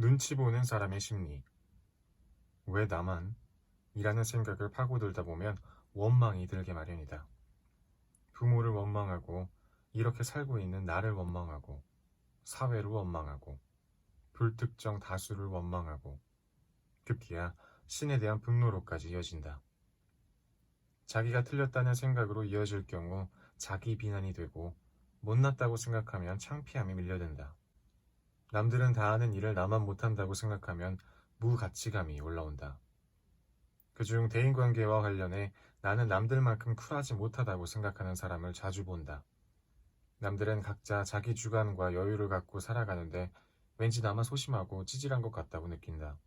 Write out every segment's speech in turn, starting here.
눈치 보는 사람의 심리. 왜 나만? 이라는 생각을 파고들다 보면 원망이 들게 마련이다. 부모를 원망하고, 이렇게 살고 있는 나를 원망하고, 사회를 원망하고, 불특정 다수를 원망하고, 급기야 신에 대한 분노로까지 이어진다. 자기가 틀렸다는 생각으로 이어질 경우 자기 비난이 되고, 못났다고 생각하면 창피함이 밀려든다. 남들은 다 하는 일을 나만 못한다고 생각하면 무가치감이 올라온다. 그중 대인관계와 관련해 나는 남들만큼 쿨하지 못하다고 생각하는 사람을 자주 본다. 남들은 각자 자기 주관과 여유를 갖고 살아가는데 왠지 나만 소심하고 찌질한 것 같다고 느낀다.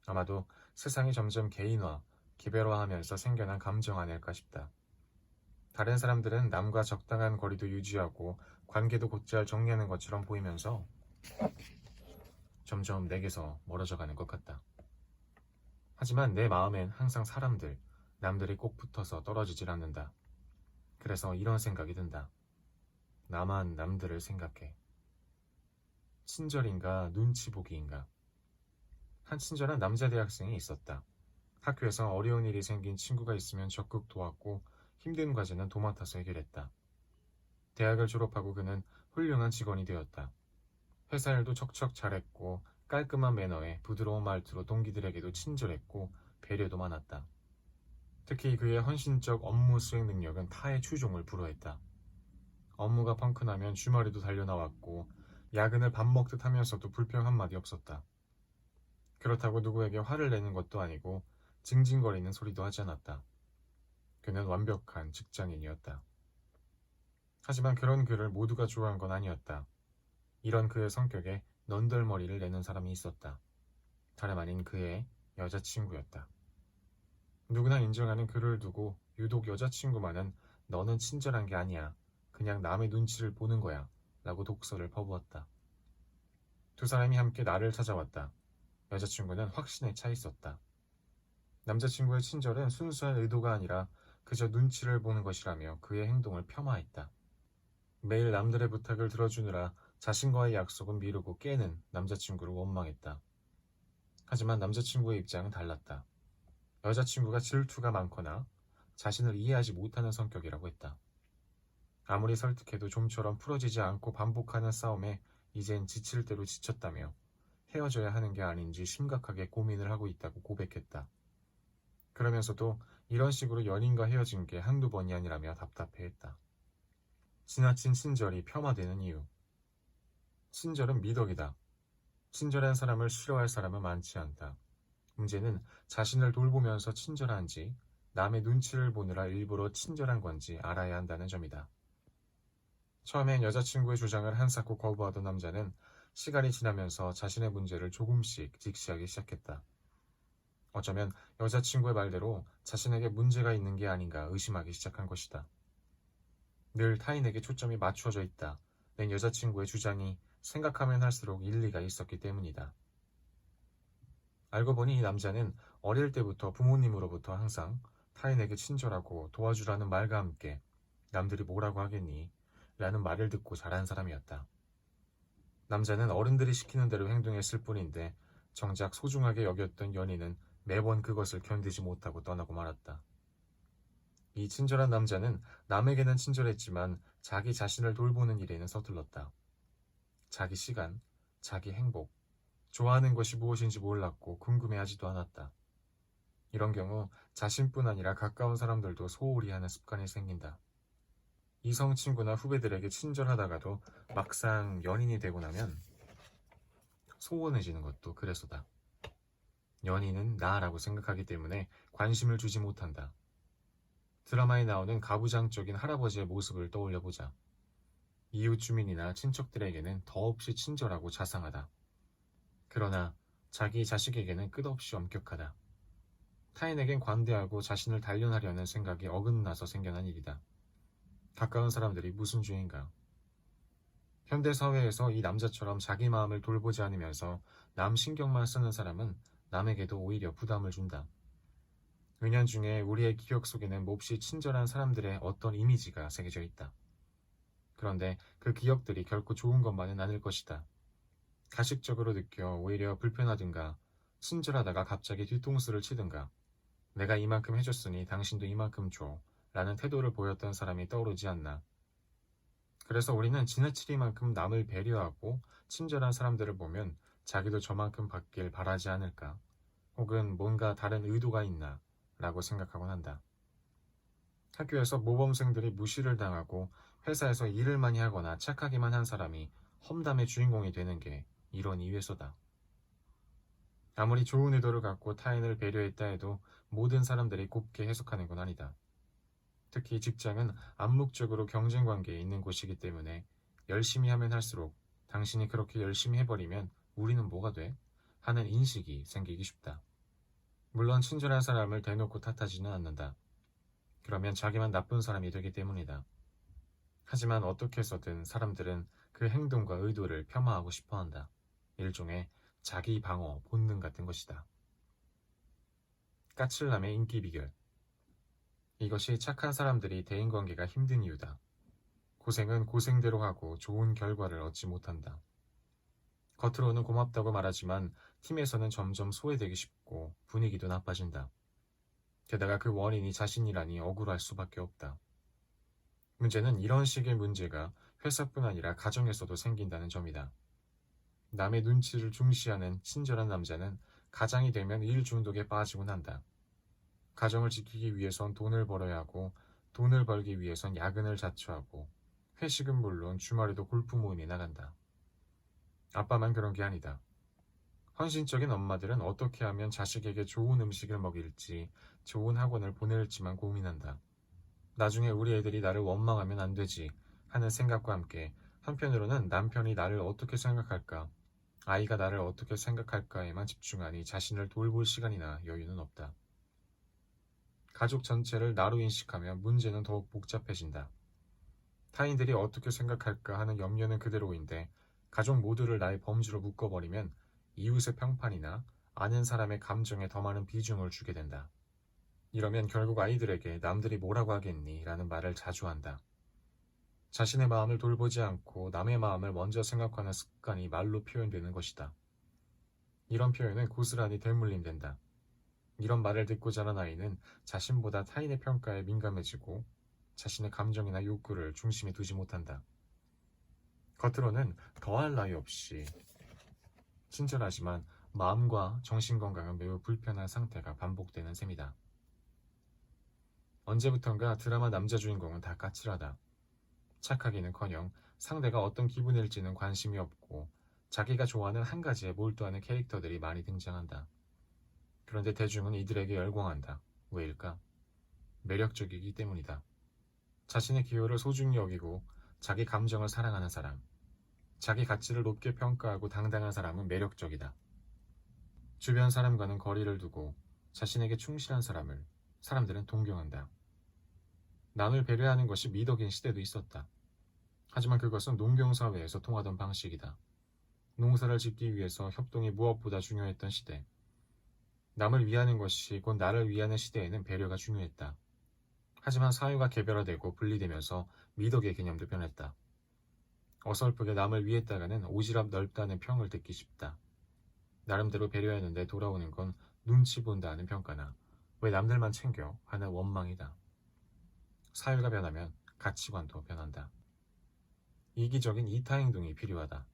아마도 세상이 점점 개인화, 개별화하면서 생겨난 감정 아닐까 싶다. 다른 사람들은 남과 적당한 거리도 유지하고 관계도 곧잘 정리하는 것처럼 보이면서 점점 내게서 멀어져 가는 것 같다. 하지만 내 마음엔 항상 사람들, 남들이 꼭 붙어서 떨어지질 않는다. 그래서 이런 생각이 든다. 나만 남들을 생각해. 친절인가 눈치 보기인가. 한 친절한 남자 대학생이 있었다. 학교에서 어려운 일이 생긴 친구가 있으면 적극 도왔고 힘든 과제는 도맡아서 해결했다. 대학을 졸업하고 그는 훌륭한 직원이 되었다. 회사 일도 척척 잘했고 깔끔한 매너에 부드러운 말투로 동기들에게도 친절했고 배려도 많았다. 특히 그의 헌신적 업무 수행 능력은 타의 추종을 불허했다. 업무가 펑크나면 주말에도 달려나왔고 야근을 밥 먹듯 하면서도 불평 한마디 없었다. 그렇다고 누구에게 화를 내는 것도 아니고 징징거리는 소리도 하지 않았다. 그는 완벽한 직장인이었다. 하지만 그런 그를 모두가 좋아한 건 아니었다. 이런 그의 성격에 넌덜머리를 내는 사람이 있었다. 다름 아닌 그의 여자친구였다. 누구나 인정하는 그를 두고 유독 여자친구만은 너는 친절한 게 아니야. 그냥 남의 눈치를 보는 거야. 라고 독설을 퍼부었다. 두 사람이 함께 나를 찾아왔다. 여자친구는 확신에 차 있었다. 남자친구의 친절은 순수한 의도가 아니라 그저 눈치를 보는 것이라며 그의 행동을 폄하했다. 매일 남들의 부탁을 들어주느라 자신과의 약속은 미루고 깨는 남자친구를 원망했다. 하지만 남자친구의 입장은 달랐다. 여자친구가 질투가 많거나 자신을 이해하지 못하는 성격이라고 했다. 아무리 설득해도 좀처럼 풀어지지 않고 반복하는 싸움에 이젠 지칠 대로 지쳤다며 헤어져야 하는 게 아닌지 심각하게 고민을 하고 있다고 고백했다. 그러면서도 이런 식으로 연인과 헤어진 게 한두 번이 아니라며 답답해했다. 지나친 친절이 폄하되는 이유. 친절은 미덕이다. 친절한 사람을 싫어할 사람은 많지 않다. 문제는 자신을 돌보면서 친절한지 남의 눈치를 보느라 일부러 친절한 건지 알아야 한다는 점이다. 처음엔 여자친구의 주장을 한사코 거부하던 남자는 시간이 지나면서 자신의 문제를 조금씩 직시하기 시작했다. 어쩌면 여자친구의 말대로 자신에게 문제가 있는 게 아닌가 의심하기 시작한 것이다. 늘 타인에게 초점이 맞춰져 있다. 낸 여자친구의 주장이 생각하면 할수록 일리가 있었기 때문이다. 알고 보니 이 남자는 어릴 때부터 부모님으로부터 항상 타인에게 친절하고 도와주라는 말과 함께 남들이 뭐라고 하겠니? 라는 말을 듣고 자란 사람이었다. 남자는 어른들이 시키는 대로 행동했을 뿐인데 정작 소중하게 여겼던 연인은 매번 그것을 견디지 못하고 떠나고 말았다. 이 친절한 남자는 남에게는 친절했지만 자기 자신을 돌보는 일에는 서툴렀다. 자기 시간, 자기 행복, 좋아하는 것이 무엇인지 몰랐고 궁금해하지도 않았다. 이런 경우 자신뿐 아니라 가까운 사람들도 소홀히 하는 습관이 생긴다. 이성 친구나 후배들에게 친절하다가도 막상 연인이 되고 나면 소원해지는 것도 그래서다. 연인은 나라고 생각하기 때문에 관심을 주지 못한다. 드라마에 나오는 가부장적인 할아버지의 모습을 떠올려보자. 이웃 주민이나 친척들에게는 더없이 친절하고 자상하다. 그러나 자기 자식에게는 끝없이 엄격하다. 타인에겐 관대하고 자신을 단련하려는 생각이 어긋나서 생겨난 일이다. 가까운 사람들이 무슨 죄인가? 현대사회에서 이 남자처럼 자기 마음을 돌보지 않으면서 남 신경만 쓰는 사람은 남에게도 오히려 부담을 준다. 은연중에 우리의 기억 속에는 몹시 친절한 사람들의 어떤 이미지가 새겨져 있다. 그런데 그 기억들이 결코 좋은 것만은 아닐 것이다. 가식적으로 느껴 오히려 불편하든가 친절하다가 갑자기 뒤통수를 치든가 내가 이만큼 해줬으니 당신도 이만큼 줘 라는 태도를 보였던 사람이 떠오르지 않나. 그래서 우리는 지나치리만큼 남을 배려하고 친절한 사람들을 보면 자기도 저만큼 받길 바라지 않을까, 혹은 뭔가 다른 의도가 있나 라고 생각하곤 한다. 학교에서 모범생들이 무시를 당하고 회사에서 일을 많이 하거나 착하기만 한 사람이 험담의 주인공이 되는 게 이런 이유에서다. 아무리 좋은 의도를 갖고 타인을 배려했다 해도 모든 사람들이 곱게 해석하는 건 아니다. 특히 직장은 암묵적으로 경쟁 관계에 있는 곳이기 때문에 열심히 하면 할수록 당신이 그렇게 열심히 해버리면 우리는 뭐가 돼? 하는 인식이 생기기 쉽다. 물론 친절한 사람을 대놓고 탓하지는 않는다. 그러면 자기만 나쁜 사람이 되기 때문이다. 하지만 어떻게 해서든 사람들은 그 행동과 의도를 폄하하고 싶어한다. 일종의 자기 방어 본능 같은 것이다. 까칠남의 인기 비결. 이것이 착한 사람들이 대인관계가 힘든 이유다. 고생은 고생대로 하고 좋은 결과를 얻지 못한다. 겉으로는 고맙다고 말하지만 팀에서는 점점 소외되기 쉽고 분위기도 나빠진다. 게다가 그 원인이 자신이라니 억울할 수밖에 없다. 문제는 이런 식의 문제가 회사뿐 아니라 가정에서도 생긴다는 점이다. 남의 눈치를 중시하는 친절한 남자는 가장이 되면 일 중독에 빠지곤 한다. 가정을 지키기 위해선 돈을 벌어야 하고 돈을 벌기 위해선 야근을 자처하고 회식은 물론 주말에도 골프 모임에 나간다. 아빠만 그런 게 아니다. 헌신적인 엄마들은 어떻게 하면 자식에게 좋은 음식을 먹일지, 좋은 학원을 보낼지만 고민한다. 나중에 우리 애들이 나를 원망하면 안 되지 하는 생각과 함께 한편으로는 남편이 나를 어떻게 생각할까, 아이가 나를 어떻게 생각할까에만 집중하니 자신을 돌볼 시간이나 여유는 없다. 가족 전체를 나로 인식하면 문제는 더욱 복잡해진다. 타인들이 어떻게 생각할까 하는 염려는 그대로인데 가족 모두를 나의 범주로 묶어버리면 이웃의 평판이나 아는 사람의 감정에 더 많은 비중을 주게 된다. 이러면 결국 아이들에게 남들이 뭐라고 하겠니? 라는 말을 자주 한다. 자신의 마음을 돌보지 않고 남의 마음을 먼저 생각하는 습관이 말로 표현되는 것이다. 이런 표현은 고스란히 대물림된다. 이런 말을 듣고 자란 아이는 자신보다 타인의 평가에 민감해지고 자신의 감정이나 욕구를 중심에 두지 못한다. 겉으로는 더할 나위 없이 친절하지만 마음과 정신 건강은 매우 불편한 상태가 반복되는 셈이다. 언제부턴가 드라마 남자 주인공은 다 까칠하다. 착하기는커녕 상대가 어떤 기분일지는 관심이 없고 자기가 좋아하는 한 가지에 몰두하는 캐릭터들이 많이 등장한다. 그런데 대중은 이들에게 열광한다. 왜일까? 매력적이기 때문이다. 자신의 기호를 소중히 여기고 자기 감정을 사랑하는 사람, 자기 가치를 높게 평가하고 당당한 사람은 매력적이다. 주변 사람과는 거리를 두고 자신에게 충실한 사람을 사람들은 동경한다. 남을 배려하는 것이 미덕인 시대도 있었다. 하지만 그것은 농경사회에서 통하던 방식이다. 농사를 짓기 위해서 협동이 무엇보다 중요했던 시대. 남을 위하는 것이 곧 나를 위하는 시대에는 배려가 중요했다. 하지만 사회가 개별화되고 분리되면서 미덕의 개념도 변했다. 어설프게 남을 위했다가는 오지랖 넓다는 평을 듣기 쉽다. 나름대로 배려했는데 돌아오는 건 눈치 본다는 평가나 왜 남들만 챙겨 하는 원망이다. 사회가 변하면 가치관도 변한다. 이기적인 이타 행동이 필요하다.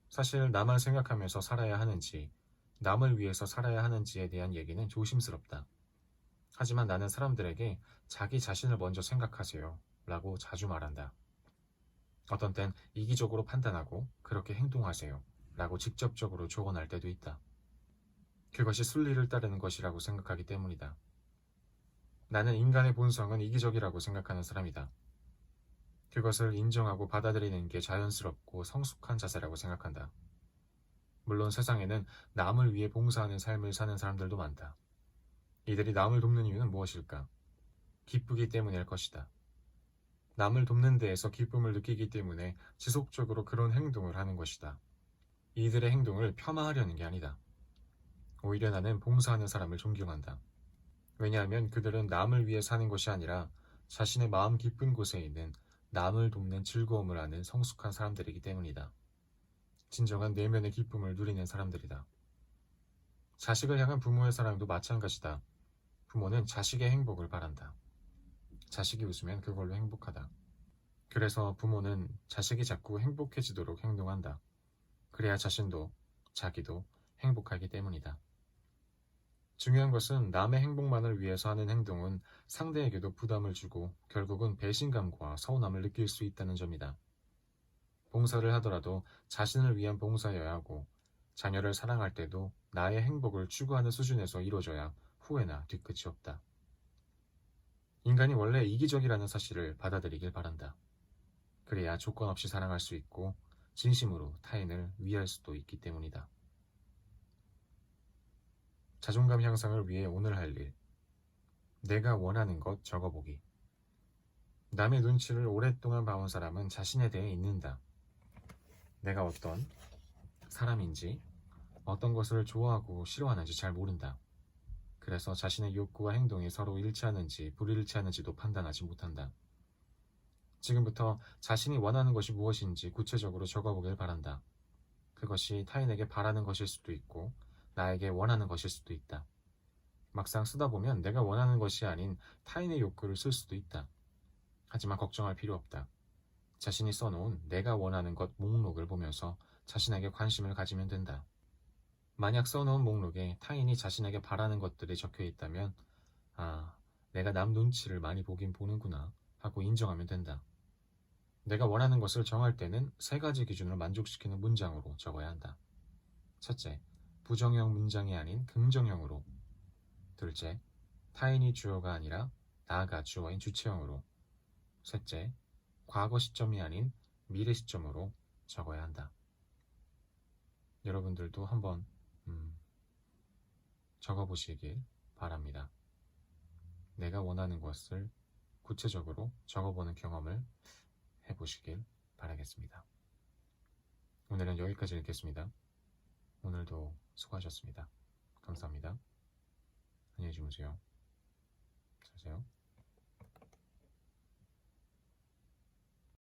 사실 나만 생각하면서 살아야 하는지, 남을 위해서 살아야 하는지에 대한 얘기는 조심스럽다. 하지만 나는 사람들에게 자기 자신을 먼저 생각하세요 라고 자주 말한다. 어떤 땐 이기적으로 판단하고 그렇게 행동하세요 라고 직접적으로 조언할 때도 있다. 그것이 순리를 따르는 것이라고 생각하기 때문이다. 나는 인간의 본성은 이기적이라고 생각하는 사람이다. 그것을 인정하고 받아들이는 게 자연스럽고 성숙한 자세라고 생각한다. 물론 세상에는 남을 위해 봉사하는 삶을 사는 사람들도 많다. 이들이 남을 돕는 이유는 무엇일까? 기쁘기 때문일 것이다. 남을 돕는 데에서 기쁨을 느끼기 때문에 지속적으로 그런 행동을 하는 것이다. 이들의 행동을 폄하하려는 게 아니다. 오히려 나는 봉사하는 사람을 존경한다. 왜냐하면 그들은 남을 위해 사는 것이 아니라 자신의 마음 깊은 곳에 있는 남을 돕는 즐거움을 아는 성숙한 사람들이기 때문이다. 진정한 내면의 기쁨을 누리는 사람들이다. 자식을 향한 부모의 사랑도 마찬가지다. 부모는 자식의 행복을 바란다. 자식이 웃으면 그걸로 행복하다. 그래서 부모는 자식이 자꾸 행복해지도록 행동한다. 그래야 자신도 자기도 행복하기 때문이다. 중요한 것은 남의 행복만을 위해서 하는 행동은 상대에게도 부담을 주고 결국은 배신감과 서운함을 느낄 수 있다는 점이다. 봉사를 하더라도 자신을 위한 봉사여야 하고 자녀를 사랑할 때도 나의 행복을 추구하는 수준에서 이루어져야 후회나 뒤끝이 없다. 인간이 원래 이기적이라는 사실을 받아들이길 바란다. 그래야 조건 없이 사랑할 수 있고 진심으로 타인을 위할 수도 있기 때문이다. 자존감 향상을 위해 오늘 할 일. 내가 원하는 것 적어보기. 남의 눈치를 오랫동안 봐온 사람은 자신에 대해 잊는다. 내가 어떤 사람인지, 어떤 것을 좋아하고 싫어하는지 잘 모른다. 그래서 자신의 욕구와 행동이 서로 일치하는지 불일치하는지도 판단하지 못한다. 지금부터 자신이 원하는 것이 무엇인지 구체적으로 적어보길 바란다. 그것이 타인에게 바라는 것일 수도 있고 나에게 원하는 것일 수도 있다. 막상 쓰다 보면 내가 원하는 것이 아닌 타인의 욕구를 쓸 수도 있다. 하지만 걱정할 필요 없다. 자신이 써놓은 내가 원하는 것 목록을 보면서 자신에게 관심을 가지면 된다. 만약 써놓은 목록에 타인이 자신에게 바라는 것들이 적혀 있다면 아, 내가 남 눈치를 많이 보긴 보는구나 하고 인정하면 된다. 내가 원하는 것을 정할 때는 세 가지 기준을 만족시키는 문장으로 적어야 한다. 첫째, 부정형 문장이 아닌 긍정형으로. 둘째, 타인이 주어가 아니라 나가 주어인 주체형으로. 셋째, 과거 시점이 아닌 미래 시점으로 적어야 한다. 여러분들도 한번 적어보시길 바랍니다. 내가 원하는 것을 구체적으로 적어보는 경험을 해보시길 바라겠습니다. 오늘은 여기까지 읽겠습니다. 오늘도 수고하셨습니다. 감사합니다. 안녕히 주무세요. 잘 자요.